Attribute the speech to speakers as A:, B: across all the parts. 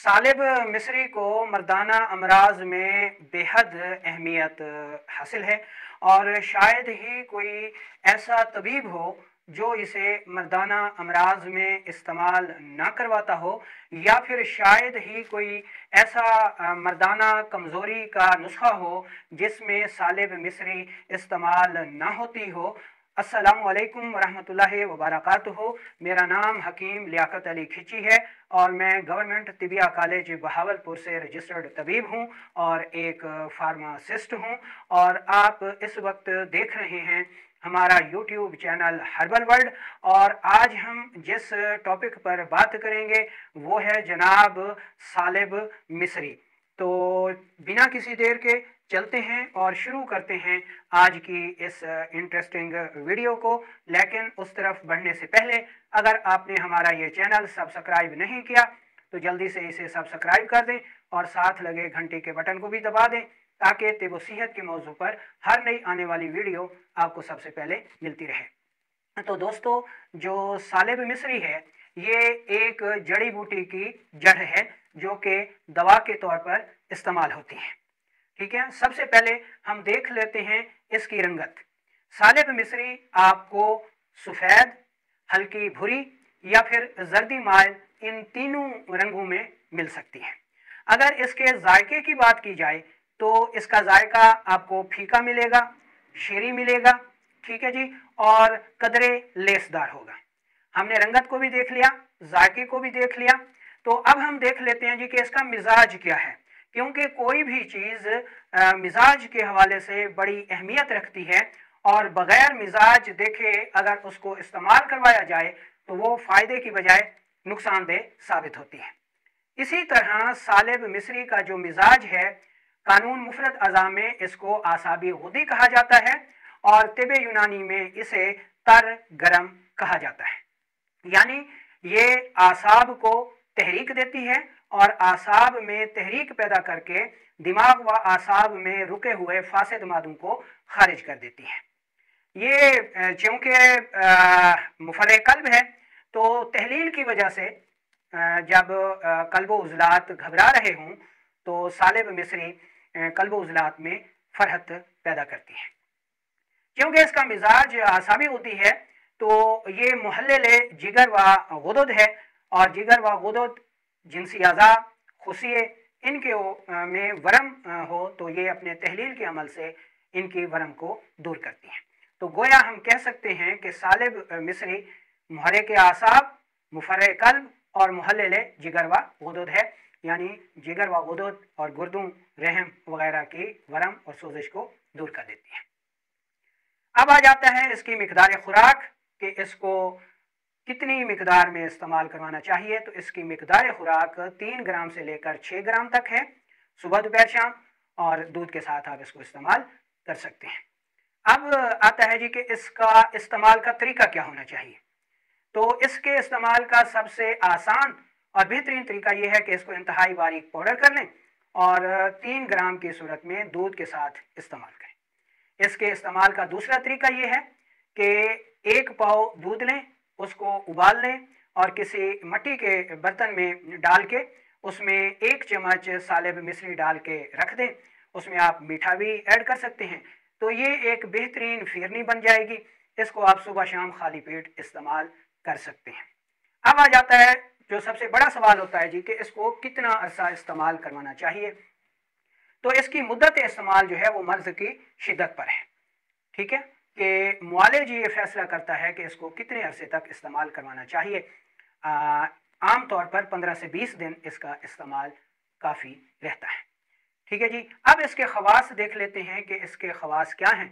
A: सालिब मिस्री को मर्दाना अमराज में बेहद अहमियत हासिल है और शायद ही कोई ऐसा तबीब हो जो इसे मर्दाना अमराज में इस्तेमाल ना करवाता हो, या फिर शायद ही कोई ऐसा मर्दाना कमज़ोरी का नुस्खा हो जिसमें सालिब मिस्री इस्तेमाल ना होती हो। अस्सलामु अलैकुम वरहमतुल्लाहि वबरकातुहू। मेरा नाम हकीम लियाकत अली खिची है और मैं गवर्नमेंट तिबिया कॉलेज बहावलपुर से रजिस्टर्ड तबीब हूँ और एक फार्मासिस्ट हूँ। और आप इस वक्त देख रहे हैं हमारा यूट्यूब चैनल हर्बल वर्ल्ड। और आज हम जिस टॉपिक पर बात करेंगे वो है जनाब सालिब मिस्री। तो बिना किसी देर के चलते हैं और शुरू करते हैं आज की इस इंटरेस्टिंग वीडियो को। लेकिन उस तरफ बढ़ने से पहले अगर आपने हमारा ये चैनल सब्सक्राइब नहीं किया तो जल्दी से इसे सब्सक्राइब कर दें और साथ लगे घंटे के बटन को भी दबा दें ताकि तिब सेहत के मौजू पर हर नई आने वाली वीडियो आपको सबसे पहले मिलती रहे। तो दोस्तों, जो सालिब मिस्री है ये एक जड़ी बूटी की जड़ है जो कि दवा के तौर पर इस्तेमाल होती है। ठीक है, सबसे पहले हम देख लेते हैं इसकी रंगत। सालिब मिस्री आपको सफ़ेद, हल्की भूरी या फिर जर्दी माइल, इन तीनों रंगों में मिल सकती है। अगर इसके जायके की बात की जाए तो इसका जायका आपको फीका मिलेगा, शीरी मिलेगा, ठीक है जी, और कदरे लेसदार होगा। हमने रंगत को भी देख लिया, जायके को भी देख लिया। तो अब हम देख लेते हैं जी कि इसका मिजाज क्या है, क्योंकि कोई भी चीज़ मिजाज के हवाले से बड़ी अहमियत रखती है और बग़ैर मिजाज देखे अगर उसको इस्तेमाल करवाया जाए तो वो फ़ायदे की बजाय नुकसानदेह साबित होती है। इसी तरह सालिब मिस्री का जो मिजाज है, कानून मुफरद अज़ा में इसको आसाबी गुदी कहा जाता है और तिब यूनानी में इसे तर गरम कहा जाता है। यानी ये आसाब को तहरीक देती है और आसाब में तहरीक पैदा करके दिमाग व आसाब में रुके हुए फासिद मादों को खारिज कर देती है। ये चूँकि मुफर्रे कल्ब है तो तहलील की वजह से जब कल्बो उज़लात घबरा रहे हों तो सालिब मिस्री कल्बो उज़लात में फरहत पैदा करती है। क्योंकि इसका मिजाज आसाबी होती है तो ये मुहल्लिल जिगर व गुदद है और जिगर व गुदद जिनसी अज़ा खुशिये इनके में वरम हो तो ये अपने तहलील के अमल से इनकी वरम को दूर करती है। तो गोया हम कह सकते हैं कि सालिब मिस्री मुहर्रिक आसाब, मुफर्रे कल्ब और मुहल्लिल जिगर व गुदद है, यानी जिगर व गुदद और गुर्दों, रहम वगैरह की वरम और सोजिश को दूर कर देती है। अब आ जाता है इसकी मिकदार खुराक कि इसको कितनी मिकदार में इस्तेमाल करवाना चाहिए। तो इसकी मिकदार खुराक 3 ग्राम से लेकर 6 ग्राम तक है, सुबह दोपहर शाम, और दूध के साथ आप इसको इस्तेमाल कर सकते हैं। अब आता है जी कि इसका इस्तेमाल का तरीका क्या होना चाहिए। तो इसके इस्तेमाल का सबसे आसान और बेहतरीन तरीका यह है कि इसको इंतहाई बारीक पाउडर कर लें और 3 ग्राम की सूरत में दूध के साथ इस्तेमाल करें। इसके इस्तेमाल का दूसरा तरीका यह है कि 1 पाव दूध लें, उसको उबाल लें और किसी मिट्टी के बर्तन में डाल के उसमें 1 चम्मच सालिब मिस्री डाल के रख दें। उसमें आप मीठा भी ऐड कर सकते हैं। तो ये एक बेहतरीन फिरनी बन जाएगी। इसको आप सुबह शाम खाली पेट इस्तेमाल कर सकते हैं। अब आ जाता है जो सबसे बड़ा सवाल होता है जी कि इसको कितना अरसा इस्तेमाल करवाना चाहिए। तो इसकी मुद्दत इस्तेमाल जो है वो मर्ज की शिद्दत पर है। ठीक है, कि मुआलिज ये फैसला करता है कि इसको कितने अरसे तक इस्तेमाल करवाना चाहिए। आम तौर पर 15 से 20 दिन इसका इस्तेमाल काफ़ी रहता है। ठीक है जी। अब इसके खवास देख लेते हैं कि इसके खवास क्या हैं।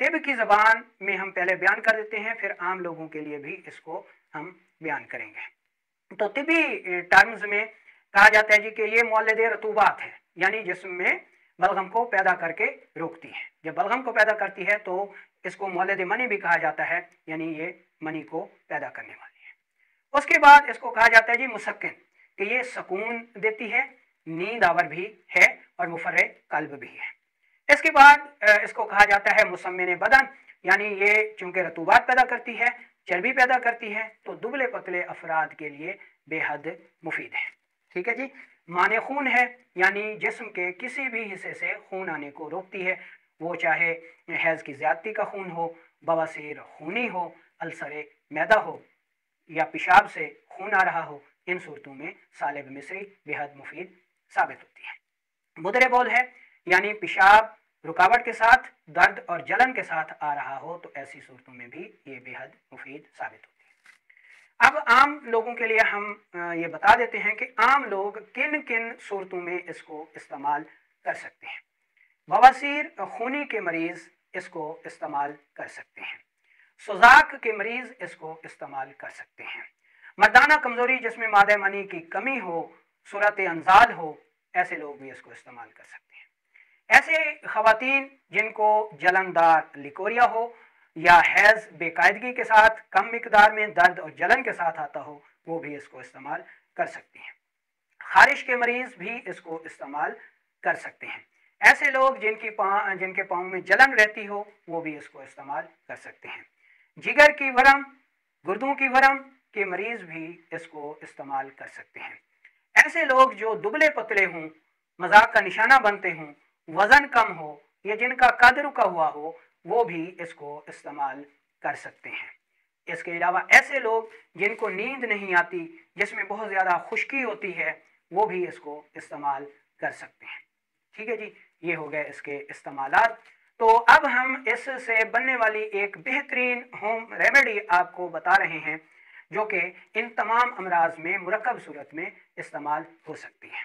A: तिब की ज़बान में हम पहले बयान कर देते हैं, फिर आम लोगों के लिए भी इसको हम बयान करेंगे। तो तिबी टर्म्स में कहा जाता है जी कि ये मौलद रतूबात है, यानी जिसमें बलगम को पैदा करके रोकती है। जब बलगम को पैदा करती है तो इसको मौलद मनी भी कहा जाता है, यानी ये मनी को पैदा करने वाली है। उसके बाद इसको कहा जाता है जी मुसक्किन, कि ये सुकून देती है, नींद आवर भी है और मुफर्रे कल्ब भी है। इसके बाद इसको कहा जाता है मुसम्मिन बदन, यानी ये चूँकि रतूबात पैदा करती है, चर्बी पैदा करती है, तो दुबले पतले अफराद के लिए बेहद मुफीद है। ठीक है जी। مانع خون ہے، یعنی جسم کے کسی بھی حصے سے خون آنے کو روکتی ہے، وہ چاہے حیض کی زیادتی کا خون ہو، بواسیر خونی ہو، السر معدہ ہو یا پیشاب سے خون آ رہا ہو، ان صورتوں میں سالب مصری بےحد مفید ثابت ہوتی ہے۔ مدر بول ہے، یعنی پیشاب رکاوٹ کے ساتھ، درد اور جلن کے ساتھ آ رہا ہو، تو ایسی صورتوں میں بھی یہ بےحد مفید ثابت ہوتی ہے۔ اب عام لوگوں کے لیے ہم یہ بتا دیتے ہیں کہ عام لوگ کن کن صورتوں میں اس کو استعمال کر سکتے ہیں۔ بواسیر خونی کے مریض اس کو استعمال کر سکتے ہیں، سوزاک کے مریض اس کو استعمال کر سکتے ہیں، مردانہ کمزوری جس میں مادہ منی کی کمی ہو، صورت انزال ہو، ایسے لوگ بھی اس کو استعمال کر سکتے ہیں۔ ایسے خواتین جن کو جلندار لیکوریا ہو یا حیض بے قاعدگی کے ساتھ کم مقدار میں درد اور جلن کے ساتھ آتا ہو، وہ بھی اس کو استعمال کر سکتی ہیں۔ خارش کے مریض بھی اس کو استعمال کر سکتے ہیں۔ ایسے لوگ جن کے پاؤں میں جلن رہتی ہو، وہ بھی اس کو استعمال کر سکتے ہیں۔ جگر کی ورم، گردوں کی ورم کے مریض بھی اس کو استعمال کر سکتے ہیں۔ ایسے لوگ جو دبلے پتلے ہوں، مذاق کا نشانہ بنتے ہوں، وزن کم ہو یا جن کا قد رکا ہوا ہو، وہ بھی اس کو استعمال کر سکتے ہیں۔ اس کے علاوہ ایسے لوگ جن کو نیند نہیں آتی، جس میں بہت زیادہ خشکی ہوتی ہے، وہ بھی اس کو استعمال کر سکتے ہیں۔ ٹھیک ہے جی، یہ ہو گئے اس کے استعمالات۔ تو اب ہم اس سے بننے والی ایک بہترین ہوم ریمیڈی آپ کو بتا رہے ہیں، جو کہ ان تمام امراض میں مرکب صورت میں استعمال ہو سکتی ہے۔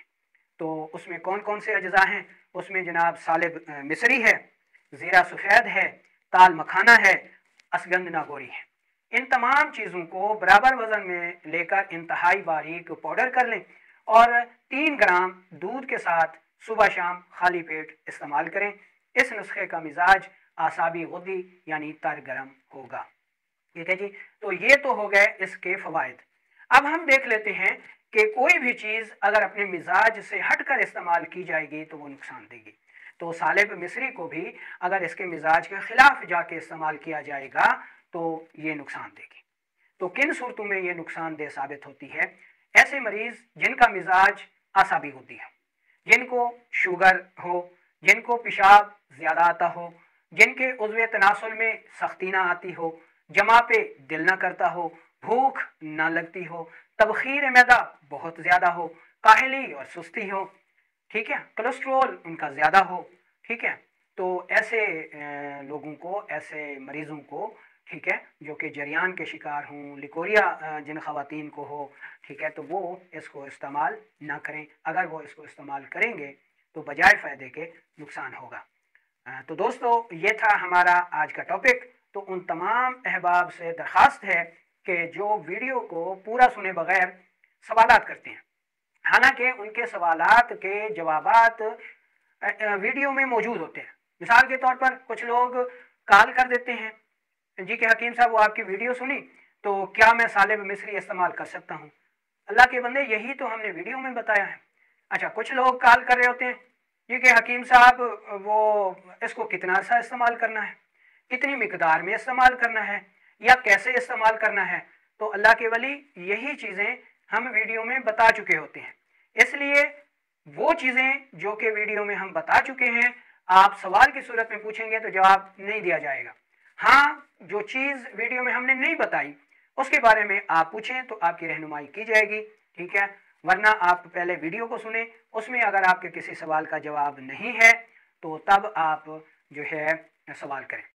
A: تو اس میں کون کون سے اجزاء ہیں؟ اس میں جناب سالب مصری ہے، زیرہ سفید ہے، تال مکھانا ہے، اسگند ناگوری ہے۔ ان تمام چیزوں کو برابر وزن میں لے کر انتہائی باریک پاؤڈر کر لیں اور 3 گرام دودھ کے ساتھ صبح شام خالی پیٹ استعمال کریں۔ اس نسخے کا مزاج اعصابی غدی یعنی تر گرم ہوگا۔ ٹھیک ہے جی، تو یہ تو ہو گئے اس کے فوائد۔ اب ہم دیکھ لیتے ہیں کہ کوئی بھی چیز اگر اپنے مزاج سے ہٹ کر استعمال کی جائے گی تو وہ نقصان دے گی۔ تو سالب مصری کو بھی اگر اس کے مزاج کے خلاف جا کے استعمال کیا جائے گا تو یہ نقصان دے گی۔ تو کن صورتوں میں یہ نقصان دہ ثابت ہوتی ہے؟ ایسے مریض جن کا مزاج اعصابی ہوتی ہے، جن کو شوگر ہو، جن کو پیشاب زیادہ آتا ہو، جن کے عضو تناسل میں سختی نہ آتی ہو، جمع پہ دل نہ کرتا ہو، بھوک نہ لگتی ہو، تبخیر معدہ بہت زیادہ ہو، کاہلی اور سستی ہو، ٹھیک ہے، کولیسٹرول ان کا زیادہ ہو، ٹھیک ہے، تو ایسے لوگوں کو، ایسے مریضوں کو، ٹھیک ہے، جو کہ جریان کے شکار ہوں، لیکوریا جن خواتین کو ہو، ٹھیک ہے، تو وہ اس کو استعمال نہ کریں۔ اگر وہ اس کو استعمال کریں گے تو بجائے فائدے کے نقصان ہوگا۔ تو دوستو، یہ تھا ہمارا آج کا ٹاپک۔ تو ان تمام احباب سے درخواست ہے کہ جو ویڈیو کو پورا سنے بغیر سوالات کرتے ہیں، حالانکہ ان کے سوالات کے جوابات ویڈیو میں موجود ہوتے ہیں۔ مثال کے طور پر کچھ لوگ کال کر دیتے ہیں، جی کہ حکیم صاحب وہ آپ کی ویڈیو سنی، تو کیا میں سالب مصری استعمال کر سکتا ہوں؟ اللہ کے بندے، یہی تو ہم نے ویڈیو میں بتایا ہے۔ اچھا، کچھ لوگ کال کر رہے ہوتے ہیں، جی کہ حکیم صاحب وہ اس کو کتنا عرصہ استعمال کرنا ہے، کتنی مقدار میں استعمال کرنا ہے، یا کیسے استعمال کرنا ہے؟ تو اللہ کے ولی، یہی چیزیں ہم ویڈیو میں بتا چکے ہوتے ہیں۔ اس لیے وہ چیزیں جو کہ ویڈیو میں ہم بتا چکے ہیں، آپ سوال کی صورت میں پوچھیں گے تو جواب نہیں دیا جائے گا۔ ہاں، جو چیز ویڈیو میں ہم نے نہیں بتائی اس کے بارے میں آپ پوچھیں تو آپ کی رہنمائی کی جائے گی، ٹھیک ہے، ورنہ آپ پہلے ویڈیو کو سنیں، اس میں اگر آپ کے کسی سوال کا جواب نہیں ہے تو تب آپ جو ہے سوال کریں۔